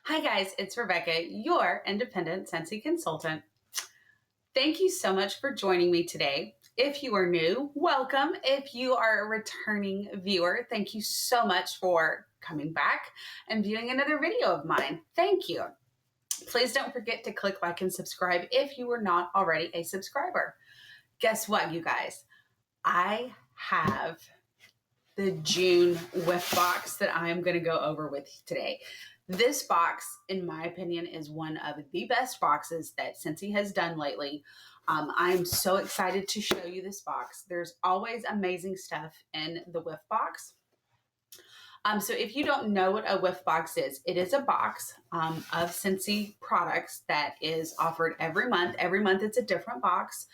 Hi guys, it's Rebecca, your independent Scentsy consultant. Thank you so much for joining me today. If you are new, welcome. If you are a returning viewer, thank you so much for coming back and viewing another video of mine. Thank you. Please don't forget to click like and subscribe if you were not already a subscriber. Guess what, you guys? I have the June Whiff Box that I am going to go over with you today. This box, in my opinion, is one of the best boxes that Scentsy has done lately. I'm so excited to show you this box. There's always amazing stuff in the Whiff Box. So if you don't know what a Whiff Box is, it is a box of Scentsy products that is offered every month. Every month it's a different box.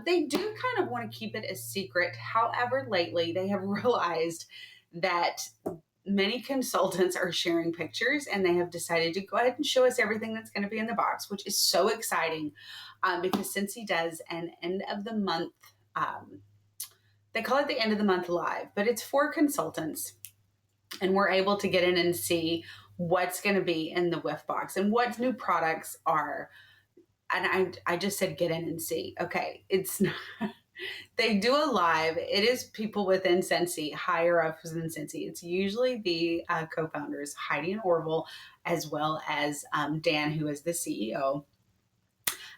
They do kind of want to keep it a secret. However, lately they have realized that many consultants are sharing pictures and they have decided to go ahead and show us everything that's going to be in the box, which is so exciting because Scentsy does an end of the month, they call it the end of the month live, but it's for consultants. And we're able to get in and see what's going to be in the Whiff Box and what new products are. And I just said get in and see. Okay, it's not. They do a live. It is people within Scentsy, higher up within Scentsy. It's usually the co-founders, Heidi and Orville, as well as Dan, who is the CEO.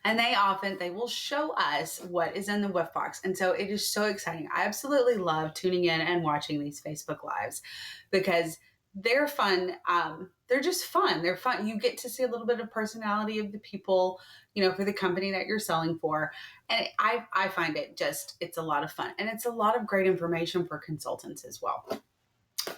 And they will show us what is in the Whiff Box. And so it is so exciting. I absolutely love tuning in and watching these Facebook Lives because they're fun. They're just fun. They're fun. You get to see a little bit of personality of the people, for the company that you're selling for. And I find it's a lot of fun. And it's a lot of great information for consultants as well.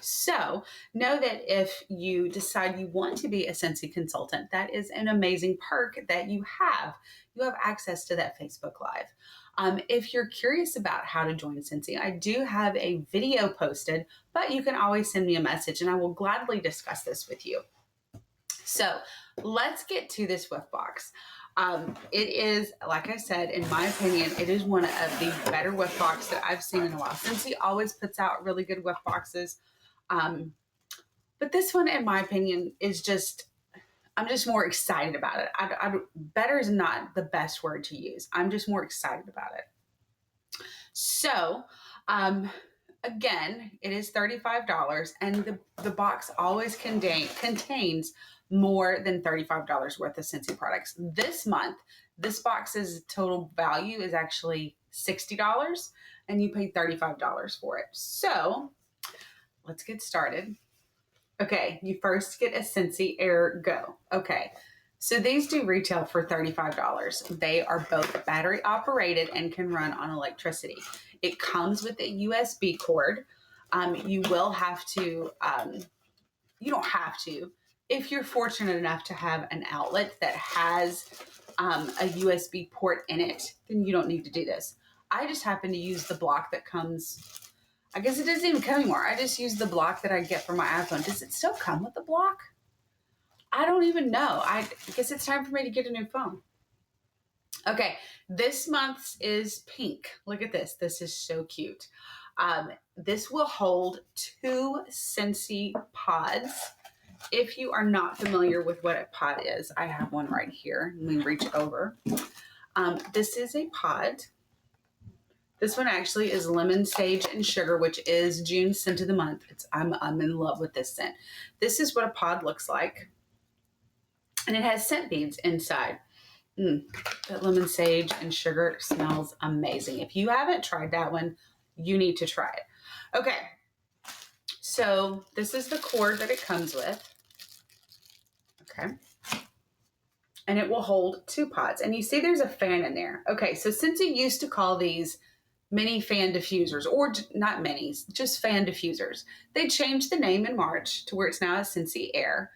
So know that if you decide you want to be a Scentsy consultant, that is an amazing perk that you have. You have access to that Facebook Live. If you're curious about how to join Scentsy, I do have a video posted, but you can always send me a message and I will gladly discuss this with you. So let's get to this Whiff Box. It is, like I said, in my opinion, it is one of the better Whiff Boxes that I've seen in a while. Scentsy always puts out really good Whiff Boxes. But this one, in my opinion, is I'm just more excited about it. Better is not the best word to use. I'm just more excited about it. So, again, it is $35 and the box always contains more than $35 worth of Scentsy products. This month, this box's total value is actually $60 and you pay $35 for it. So let's get started. Okay, you first get a Scentsy Air Go. Okay, so these do retail for $35. They are both battery operated and can run on electricity. It comes with a USB cord. You will have to, you don't have to. If you're fortunate enough to have an outlet that has a USB port in it, then you don't need to do this. I just happen to use the block that comes, I guess it doesn't even come anymore. I just use the block that I get for my iPhone. Does it still come with the block? I don't even know. I guess it's time for me to get a new phone. Okay, this month's is pink. Look at this. This is so cute. This will hold 2 Scentsy pods. If you are not familiar with what a pod is, I have one right here. Let me reach over. This is a pod. This one actually is lemon, sage, and sugar, which is June's scent of the month. I'm in love with this scent. This is what a pod looks like. And it has scent beads inside. That lemon, sage, and sugar smells amazing. If you haven't tried that one, you need to try it. Okay, so this is the cord that it comes with. Okay. And it will hold 2 pods. And you see there's a fan in there. Okay, so Scentsy used to call these mini fan diffusers, or not minis, just fan diffusers. They changed the name in March to where it's now a Scentsy Air.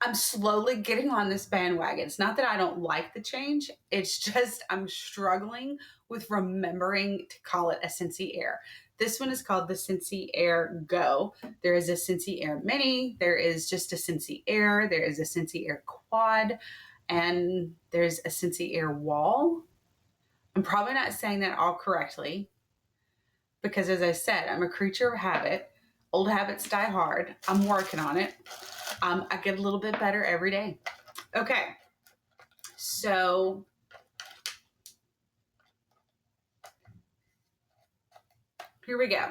I'm slowly getting on this bandwagon. It's not that I don't like the change. It's just I'm struggling with remembering to call it a Scentsy Air. This one is called the Scentsy Air Go. There is a Scentsy Air Mini. There is just a Scentsy Air. There is a Scentsy Air Quad. And there's a Scentsy Air Wall. I'm probably not saying that all correctly because, as I said, I'm a creature of habit. Old habits die hard. I'm working on it. I get a little bit better every day. Okay, so here we go.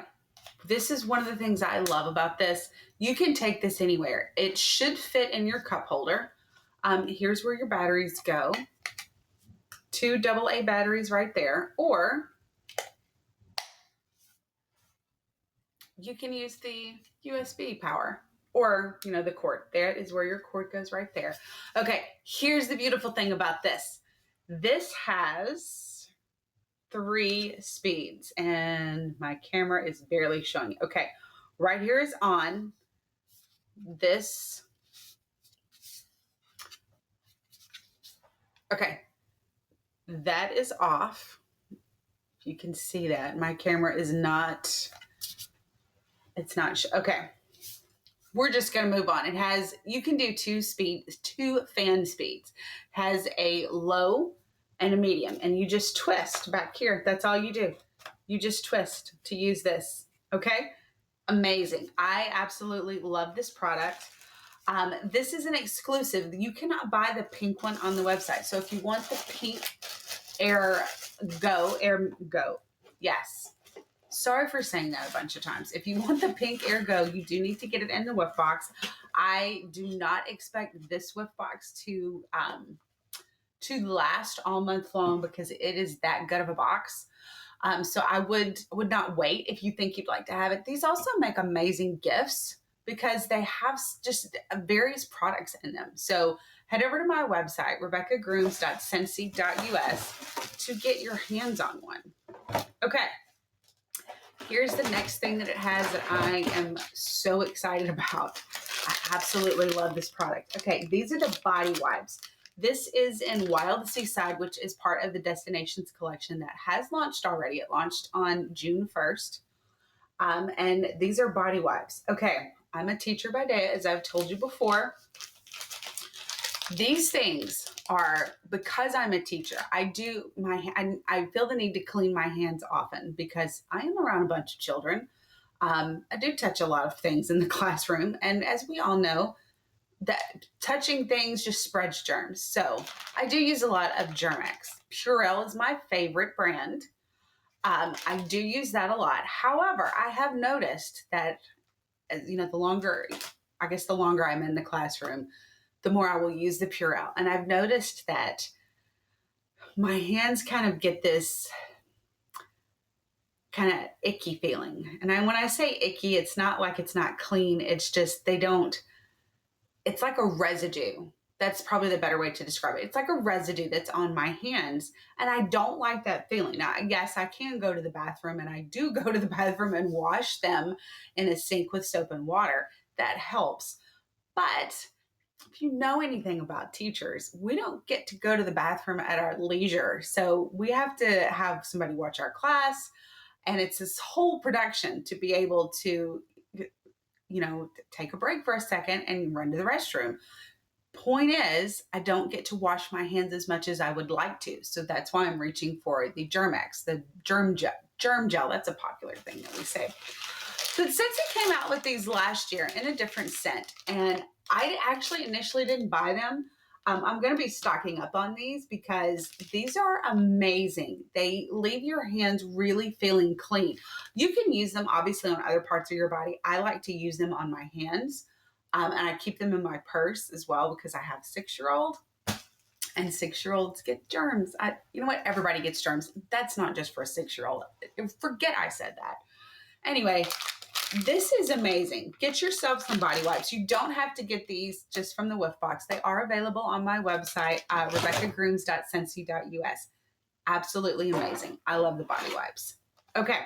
This is one of the things I love about this. You can take this anywhere. It should fit in your cup holder. Here's where your batteries go. 2 AA batteries right there, or you can use the USB power, or, you know, the cord. There is where your cord goes right there. Okay, here's the beautiful thing about this. This has 3 speeds, and my camera is barely showing you. Okay, right here is on. This, okay, that is off. You can see that. My camera is not, it's not, okay. We're just going to move on. It has, you can do 2 fan speeds. Has a low and a medium, and you just twist back here. That's all you do. You just twist to use this. Okay. Amazing. I absolutely love this product. This is an exclusive. You cannot buy the pink one on the website. So if you want the pink Air Go, yes. Sorry for saying that a bunch of times. If you want the pink Air Go, you do need to get it in the Whiff Box. I do not expect this Whiff Box to last all month long because it is that good of a box. So I would not wait if you think you'd like to have it. These also make amazing gifts because they have just various products in them. So head over to my website, rebeccagrooms.scentsy.us, to get your hands on one. Okay. Here's the next thing that it has that I am so excited about. I absolutely love this product. Okay, these are the body wipes. This is in Wild Seaside, which is part of the Destinations collection that has launched already. It launched on June 1st. And these are body wipes. Okay, I'm a teacher by day, as I've told you before. These things are, because I'm a teacher, I feel the need to clean my hands often because I am around a bunch of children. I do touch a lot of things in the classroom. And as we all know, that touching things just spreads germs. So I do use a lot of Germ-X. Purell is my favorite brand. I do use that a lot. However, I have noticed that, you know, the longer I'm in the classroom, the more I will use the Purell. And I've noticed that my hands kind of get this kind of icky feeling. And when I say icky, it's not like it's not clean. It's just it's like a residue. That's probably the better way to describe it. It's like a residue that's on my hands, and I don't like that feeling. Now, yes, I can go to the bathroom, and I do go to the bathroom and wash them in a sink with soap and water. That helps. But if you know anything about teachers, we don't get to go to the bathroom at our leisure. So we have to have somebody watch our class, and it's this whole production to be able to, you know, take a break for a second and run to the restroom. Point is, I don't get to wash my hands as much as I would like to. So that's why I'm reaching for the Germ-X, the germ gel. That's a popular thing that we say. So Scentsy came out with these last year in a different scent, and I actually initially didn't buy them. I'm going to be stocking up on these because these are amazing. They leave your hands really feeling clean. You can use them obviously on other parts of your body. I like to use them on my hands, and I keep them in my purse as well because I have a 6-year-old, and 6-year-olds get germs. You know what? Everybody gets germs. That's not just for a 6-year-old. Forget I said that. Anyway, this is amazing. Get yourself some body wipes. You don't have to get these just from the Whiff Box. They are available on my website, rebeccagrooms.scentsy.us. Absolutely amazing. I love the body wipes. Okay.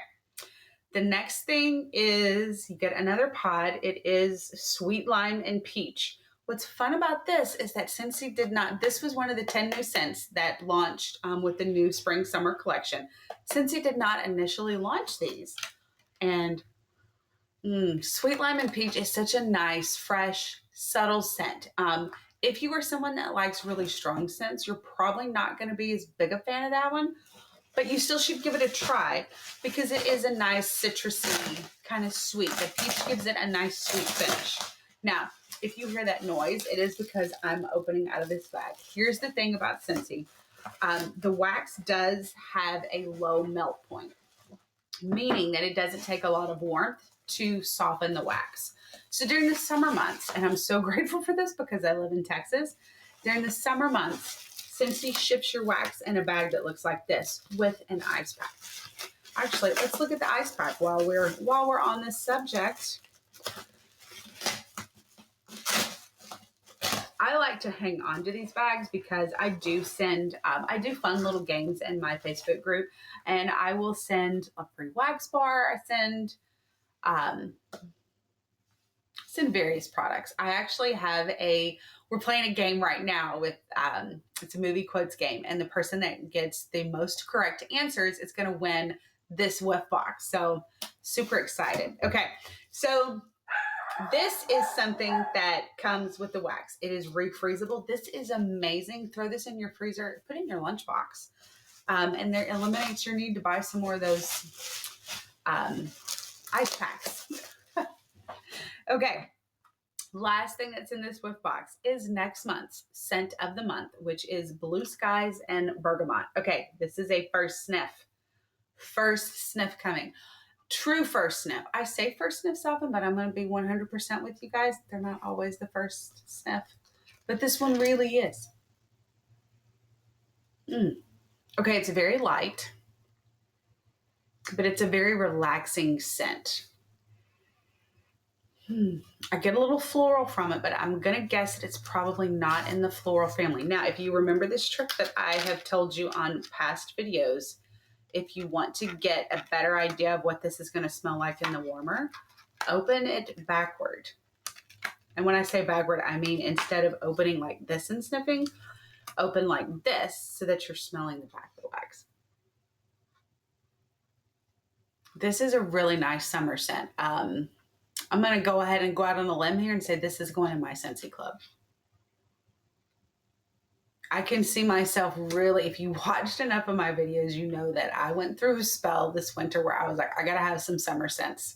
The next thing is you get another pod. It is sweet lime and peach. What's fun about this is that Scentsy this was one of the 10 new scents that launched with the new spring summer collection. Scentsy did not initially launch these. And sweet lime and peach is such a nice, fresh, subtle scent. If you are someone that likes really strong scents, you're probably not going to be as big a fan of that one, but you still should give it a try because it is a nice citrusy kind of sweet. The peach gives it a nice sweet finish. Now, if you hear that noise, it is because I'm opening out of this bag. Here's the thing about Scentsy. The wax does have a low melt point, meaning that it doesn't take a lot of warmth to soften the wax. So during the summer months, and I'm so grateful for this because I live in Texas, during the summer months, Scentsy ships your wax in a bag that looks like this with an ice pack. Actually, let's look at the ice pack while we're on this subject. I like to hang on to these bags because I do send, I do fun little games in my Facebook group, and I will send a free wax bar. I send various products. I actually have we're playing a game right now with, it's a movie quotes game, and the person that gets the most correct answers is going to win this Whiff Box. So super excited. Okay. So this is something that comes with the wax. It is refreezable. This is amazing. Throw this in your freezer, put it in your lunchbox. And that eliminates your need to buy some more of those ice packs. Okay. Last thing that's in this Whiff Box is next month's scent of the month, which is Blue Skies and Bergamot. Okay. This is a first sniff. First sniff coming. True first sniff. I say first sniffs often, but I'm going to be 100% with you guys. They're not always the first sniff, but this one really is. Okay, it's very light, but it's a very relaxing scent. I get a little floral from it, but I'm going to guess that it's probably not in the floral family. Now, if you remember this trick that I have told you on past videos, if you want to get a better idea of what this is going to smell like in the warmer, open it backward. And when I say backward, I mean instead of opening like this and sniffing, open like this so that you're smelling the back of the wax. This is a really nice summer scent. I'm going to go ahead and go out on a limb here and say this is going in my Scentsy Club. I can see myself really, if you watched enough of my videos, you know that I went through a spell this winter where I was like, I got to have some summer scents.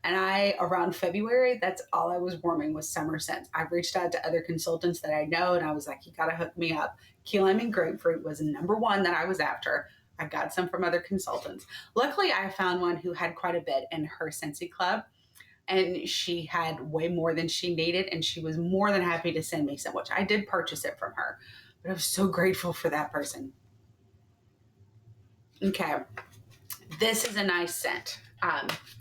And around February, that's all I was warming was summer scents. I reached out to other consultants that I know, and I was like, you got to hook me up. Key lime and grapefruit was number one that I was after. I got some from other consultants. Luckily, I found one who had quite a bit in her Scentsy Club, and she had way more than she needed, and she was more than happy to send me some, which I did purchase it from her. But I was so grateful for that person. Okay, this is a nice scent.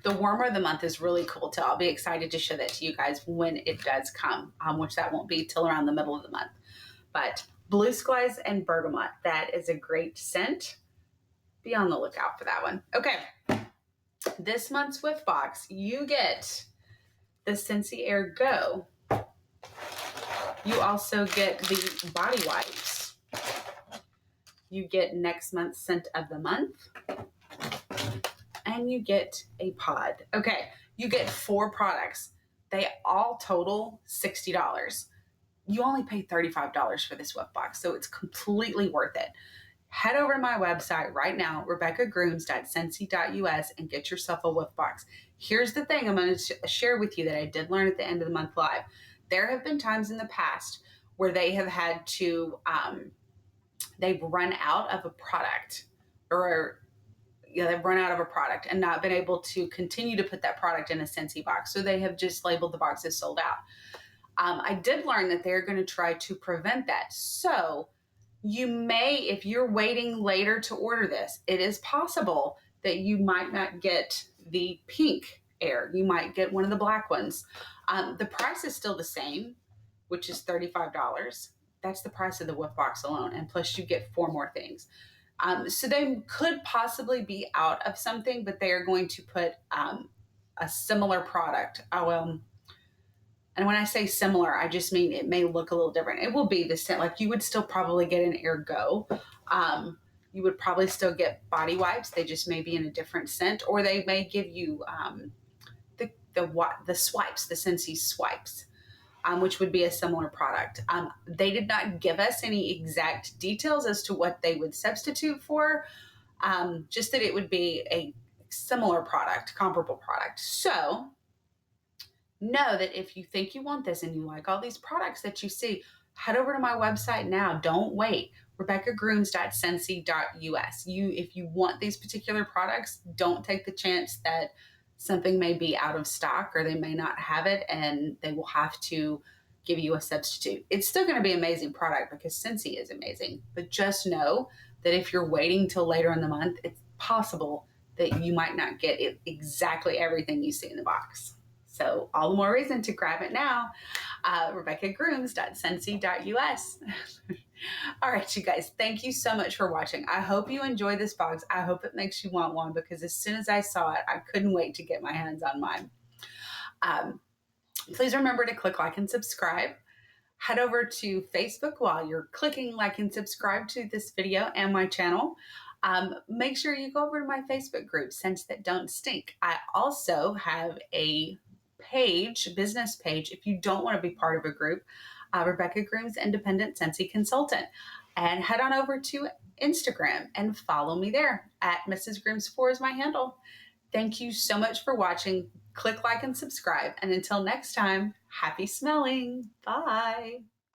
The warmer of the month is really cool too. I'll be excited to show that to you guys when it does come, which that won't be till around the middle of the month. But Blue Skies and Bergamot, that is a great scent. Be on the lookout for that one. Okay, this month's Whiff Box, you get the Scentsy Air Go. You also get the body wipes. You get next month's scent of the month. And you get a pod. Okay, you get 4 products. They all total $60. You only pay $35 for this Whiff Box, so it's completely worth it. Head over to my website right now, rebeccagrooms.scentsy.us, and get yourself a Whiff Box. Here's the thing I'm going to share with you that I did learn at the end of the month live. There have been times in the past where they have had to, they've run out of a product, or they've run out of a product and not been able to continue to put that product in a Scentsy box. So they have just labeled the box as sold out. I did learn that they're going to try to prevent that. So you may, if you're waiting later to order this, it is possible that you might not get the pink air. You might get one of the black ones. The price is still the same, which is $35. That's the price of the Whiff Box alone. And plus you get 4 more things. So they could possibly be out of something, but they are going to put a similar product. And when I say similar, I just mean it may look a little different. It will be the same. Like you would still probably get an Air Go. You would probably still get body wipes. They just may be in a different scent, or they may give you the swipes, the Scentsy swipes, which would be a similar product. They did not give us any exact details as to what they would substitute for, just that it would be a similar product, comparable product. So know that if you think you want this and you like all these products that you see, head over to my website now. Don't wait. RebeccaGrooms.Scentsy.us. If you want these particular products, don't take the chance that something may be out of stock or they may not have it and they will have to give you a substitute. It's still going to be an amazing product because Scentsy is amazing. But just know that if you're waiting till later in the month, it's possible that you might not get exactly everything you see in the box. So all the more reason to grab it now. RebeccaGrooms.Scentsy.us. All right, you guys, thank you so much for watching. I hope you enjoy this box. I hope it makes you want one because as soon as I saw it, I couldn't wait to get my hands on mine. Please remember to click like and subscribe. Head over to Facebook while you're clicking like and subscribe to this video and my channel. Make sure you go over to my Facebook group, Scents That Don't Stink. I also have a business page, if you don't want to be part of a group, Rebecca Grooms Independent Scentsy Consultant. And head on over to Instagram and follow me there at Mrs. Grooms4 is my handle. Thank you so much for watching. Click like and subscribe. And until next time, happy smelling. Bye.